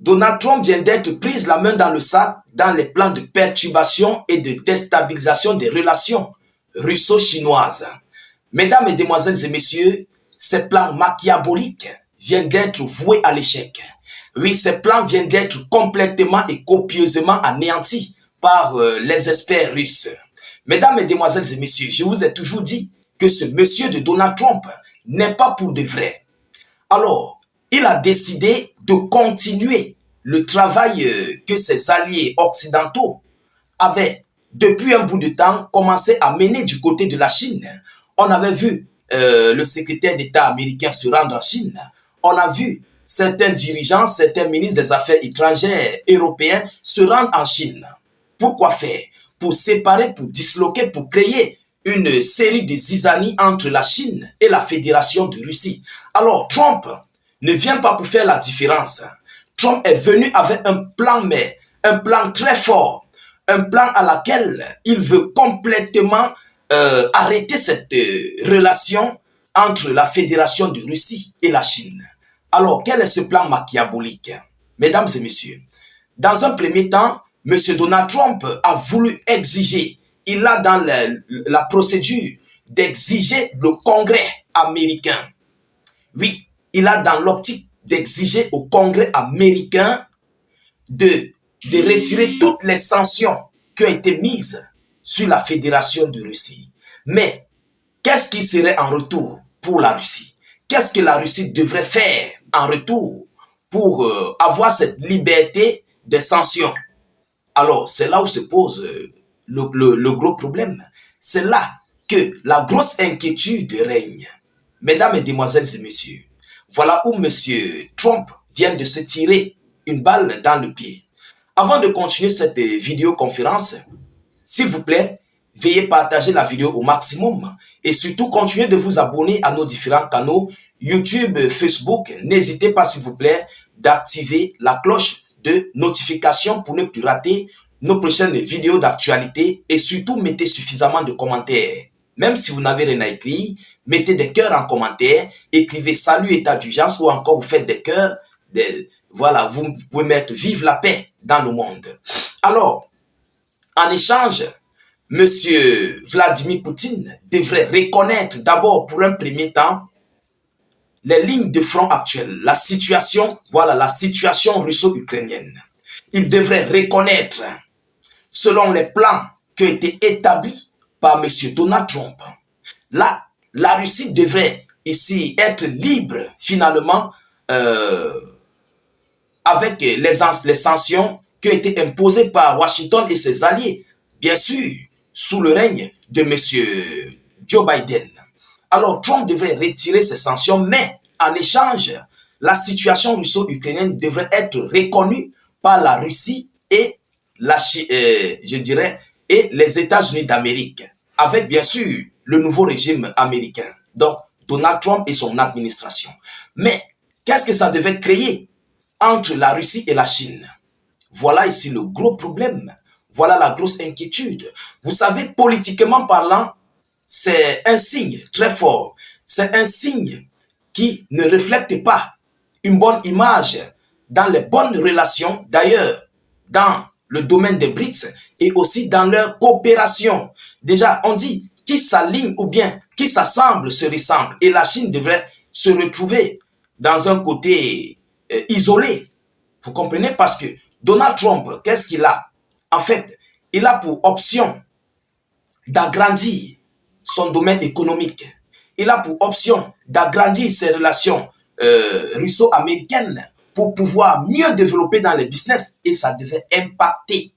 Donald Trump vient d'être prise la main dans le sac dans les plans de perturbation et de déstabilisation des relations russo-chinoises. Mesdames, Mesdemoiselles et Messieurs, ces plans machiavéliques viennent d'être voués à l'échec. Oui, ces plans viennent d'être complètement et copieusement anéantis par les experts russes. Mesdames, Mesdemoiselles et Messieurs, je vous ai toujours dit que ce monsieur de Donald Trump n'est pas pour de vrai. Alors, il a décidé de continuer le travail que ses alliés occidentaux avaient depuis un bout de temps commencé à mener du côté de la Chine. On avait vu le secrétaire d'État américain se rendre en Chine. On a vu certains dirigeants, certains ministres des Affaires étrangères européens se rendre en Chine. Pourquoi faire? Pour séparer, pour disloquer, pour créer une série de zizanies entre la Chine et la Fédération de Russie. Alors, Trump ne vient pas pour faire la différence. Trump est venu avec un plan, mais un plan très fort, un plan à laquelle il veut complètement arrêter cette relation entre la Fédération de Russie et la Chine. Alors, quel est ce plan machiavélique? Mesdames et messieurs, dans un premier temps, M. Donald Trump a voulu exiger, il a dans la procédure d'exiger le Congrès américain. Oui, il a dans l'optique d'exiger au Congrès américain de retirer toutes les sanctions qui ont été mises sur la Fédération de Russie. Mais qu'est-ce qui serait en retour pour la Russie? Qu'est-ce que la Russie devrait faire en retour pour avoir cette liberté des sanctions? Alors, c'est là où se pose le gros problème. C'est là que la grosse inquiétude règne. Mesdames, Mesdemoiselles et Messieurs, voilà où M. Trump vient de se tirer une balle dans le pied. Avant de continuer cette vidéoconférence, s'il vous plaît, veuillez partager la vidéo au maximum et surtout continuez de vous abonner à nos différents canaux YouTube, Facebook. N'hésitez pas, s'il vous plaît, d'activer la cloche de notification pour ne plus rater nos prochaines vidéos d'actualité et surtout mettez suffisamment de commentaires. Même si vous n'avez rien à écrire, mettez des cœurs en commentaire, écrivez salut état d'urgence ou encore vous faites des cœurs. Voilà, vous pouvez mettre vive la paix dans le monde. Alors, en échange, M. Vladimir Poutine devrait reconnaître d'abord pour un premier temps les lignes de front actuelles, la situation, voilà la situation russo-ukrainienne. Il devrait reconnaître, selon les plans qui ont été établis par M. Donald Trump, là, la Russie devrait ici être libre finalement avec les sanctions qui ont été imposées par Washington et ses alliés, bien sûr, sous le règne de M. Joe Biden. Alors, Trump devrait retirer ces sanctions, mais en échange, la situation russo-ukrainienne devrait être reconnue par la Russie et je dirais, et les États-Unis d'Amérique, avec bien sûr le nouveau régime américain. Donc, Donald Trump et son administration. Mais, qu'est-ce que ça devait créer entre la Russie et la Chine? Voilà ici le gros problème. Voilà la grosse inquiétude. Vous savez, politiquement parlant, c'est un signe très fort. C'est un signe qui ne reflète pas une bonne image dans les bonnes relations, d'ailleurs, dans le domaine des BRICS et aussi dans leur coopération. Déjà, on dit qui s'aligne ou bien qui s'assemble se ressemble. Et la Chine devrait se retrouver dans un côté isolé. Vous comprenez? Parce que Donald Trump, qu'est-ce qu'il a? En fait, il a pour option d'agrandir son domaine économique. Il a pour option d'agrandir ses relations russo-américaines pour pouvoir mieux développer dans les business. Et ça devait impacter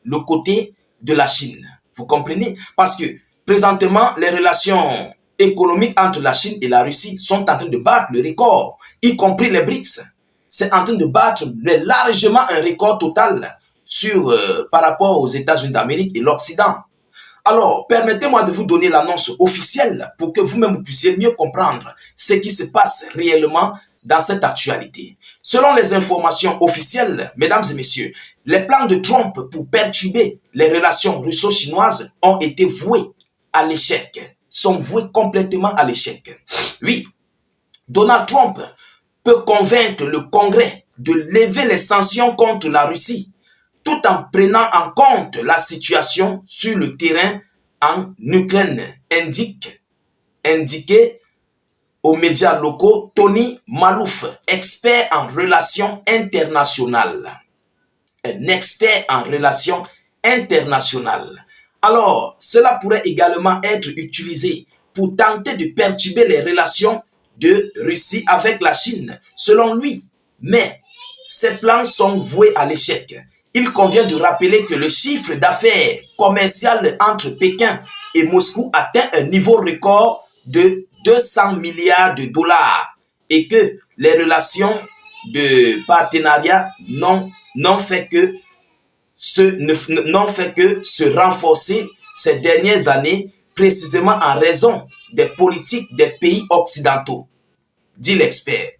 le côté de la Chine. Vous comprenez? Parce que présentement, les relations économiques entre la Chine et la Russie sont en train de battre le record, y compris les BRICS. C'est en train de battre largement un record total par rapport aux États-Unis d'Amérique et l'Occident. Alors, permettez-moi de vous donner l'annonce officielle pour que vous-même vous puissiez mieux comprendre ce qui se passe réellement dans cette actualité. Selon les informations officielles, mesdames et messieurs, les plans de Trump pour perturber les relations russo-chinoises ont été voués à l'échec, sont voués complètement à l'échec. Oui, Donald Trump peut convaincre le Congrès de lever les sanctions contre la Russie, tout en prenant en compte la situation sur le terrain en Ukraine, indiqué aux médias locaux Tony Malouf, expert en relations internationales. Un expert en relations internationales. Alors, cela pourrait également être utilisé pour tenter de perturber les relations de Russie avec la Chine, selon lui. Mais ces plans sont voués à l'échec. Il convient de rappeler que le chiffre d'affaires commercial entre Pékin et Moscou atteint un niveau record de 200 milliards de dollars et que les relations de partenariat n'ont fait que se renforcer ces dernières années, précisément en raison des politiques des pays occidentaux, dit l'expert.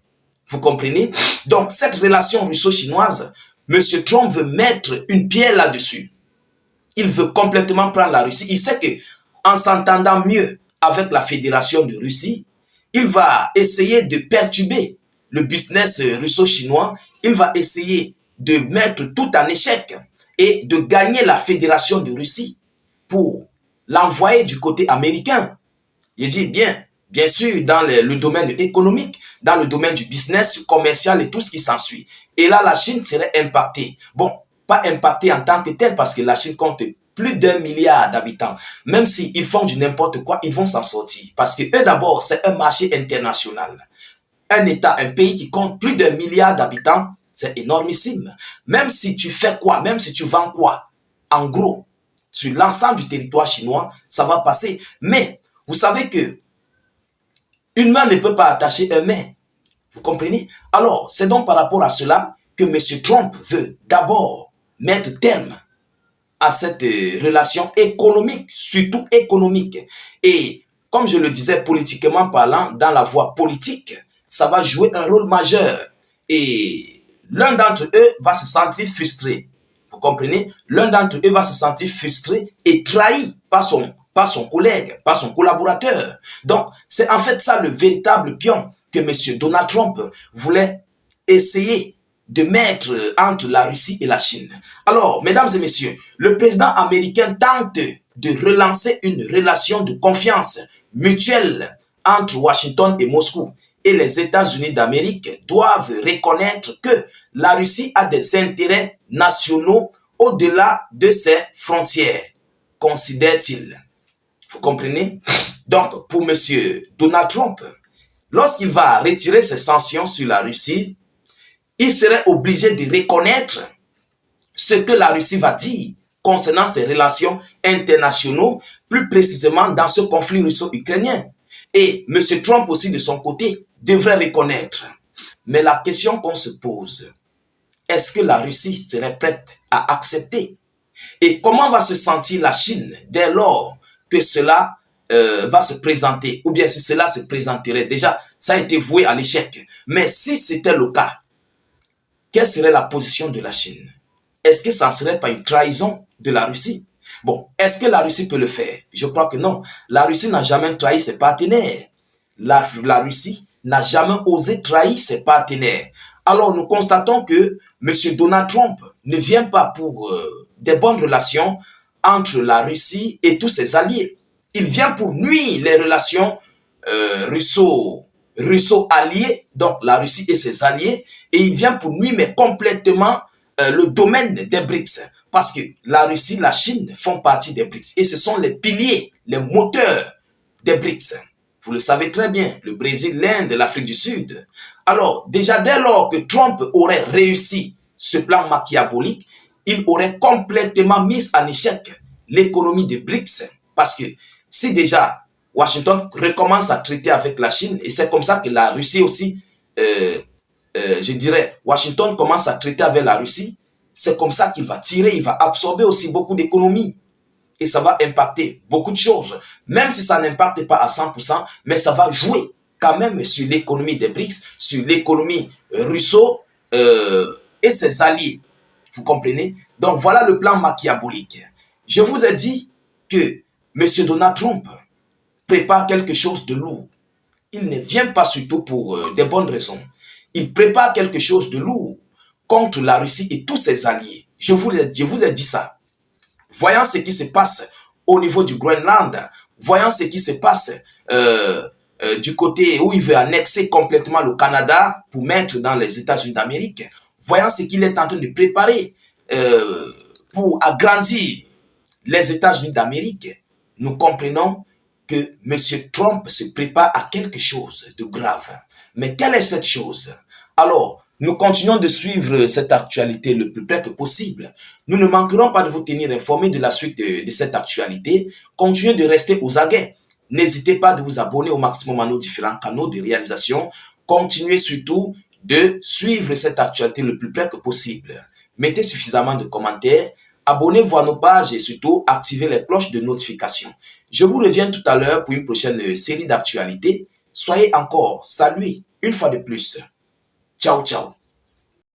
Vous comprenez? Donc, cette relation russo-chinoise, M. Trump veut mettre une pierre là-dessus. Il veut complètement prendre la Russie. Il sait qu'en s'entendant mieux avec la Fédération de Russie, il va essayer de perturber le business russo-chinois. Il va essayer de mettre tout en échec et de gagner la Fédération de Russie pour l'envoyer du côté américain. Il dit bien sûr, dans le domaine économique, dans le domaine du business commercial et tout ce qui s'ensuit. Et là, la Chine serait impactée. Bon, pas impactée en tant que telle parce que la Chine compte plus d'1 milliard d'habitants. Même s'ils font du n'importe quoi, ils vont s'en sortir. Parce que eux, d'abord, c'est un marché international. Un État, un pays qui compte plus d'1 milliard d'habitants, c'est énormissime. Même si tu fais quoi, même si tu vends quoi, en gros, sur l'ensemble du territoire chinois, ça va passer. Mais, vous savez que une main ne peut pas attacher un main. Vous comprenez? Alors, c'est donc par rapport à cela que M. Trump veut d'abord mettre terme à cette relation économique, surtout économique. Et comme je le disais, politiquement parlant, dans la voie politique, ça va jouer un rôle majeur. Et l'un d'entre eux va se sentir frustré. Vous comprenez? L'un d'entre eux va se sentir frustré et trahi par son collègue, par son collaborateur. Donc, c'est en fait ça le véritable pion que M. Donald Trump voulait essayer de mettre entre la Russie et la Chine. Alors, mesdames et messieurs, le président américain tente de relancer une relation de confiance mutuelle entre Washington et Moscou. Et les États-Unis d'Amérique doivent reconnaître que la Russie a des intérêts nationaux au-delà de ses frontières, considère-t-il. Vous comprenez? Donc, pour M. Donald Trump, lorsqu'il va retirer ses sanctions sur la Russie, il serait obligé de reconnaître ce que la Russie va dire concernant ses relations internationales, plus précisément dans ce conflit russo-ukrainien. Et M. Trump aussi, de son côté, devrait reconnaître. Mais la question qu'on se pose, est-ce que la Russie serait prête à accepter? Et comment va se sentir la Chine dès lors que cela va se présenter, ou bien si cela se présenterait? Déjà, ça a été voué à l'échec. Mais si c'était le cas, quelle serait la position de la Chine? Est-ce que ça ne serait pas une trahison de la Russie? Bon, est-ce que la Russie peut le faire? Je crois que non. La Russie n'a jamais trahi ses partenaires. La Russie n'a jamais osé trahir ses partenaires. Alors, nous constatons que M. Donald Trump ne vient pas pour des bonnes relations entre la Russie et tous ses alliés. Il vient pour nuire les relations russo-alliés, donc la Russie et ses alliés, et il vient pour nuire mais complètement le domaine des BRICS. Parce que la Russie, la Chine font partie des BRICS. Et ce sont les piliers, les moteurs des BRICS. Vous le savez très bien, le Brésil, l'Inde, l'Afrique du Sud. Alors, déjà dès lors que Trump aurait réussi ce plan machiavélique, il aurait complètement mis en échec l'économie des BRICS. Parce que si déjà Washington recommence à traiter avec la Chine, et c'est comme ça que la Russie aussi, je dirais, Washington commence à traiter avec la Russie, c'est comme ça qu'il va tirer, il va absorber aussi beaucoup d'économies. Et ça va impacter beaucoup de choses. Même si ça n'impacte pas à 100%, mais ça va jouer quand même sur l'économie des BRICS, sur l'économie russo et ses alliés. Vous comprenez? Donc voilà le plan machiavélique. Je vous ai dit que M. Donald Trump prépare quelque chose de lourd. Il ne vient pas surtout pour des bonnes raisons. Il prépare quelque chose de lourd. contre la Russie et tous ses alliés. Je vous ai dit ça. Voyant ce qui se passe au niveau du Groenland, voyant ce qui se passe du côté où il veut annexer complètement le Canada pour mettre dans les États-Unis d'Amérique, voyant ce qu'il est en train de préparer pour agrandir les États-Unis d'Amérique, nous comprenons que M. Trump se prépare à quelque chose de grave. Mais quelle est cette chose? Alors, nous continuons de suivre cette actualité le plus près que possible. Nous ne manquerons pas de vous tenir informés de la suite de cette actualité. Continuez de rester aux aguets. N'hésitez pas de vous abonner au maximum à nos différents canaux de réalisation. Continuez surtout de suivre cette actualité le plus près que possible. Mettez suffisamment de commentaires. Abonnez-vous à nos pages et surtout activez les cloches de notification. Je vous reviens tout à l'heure pour une prochaine série d'actualités. Soyez encore salués une fois de plus. Ciao, ciao.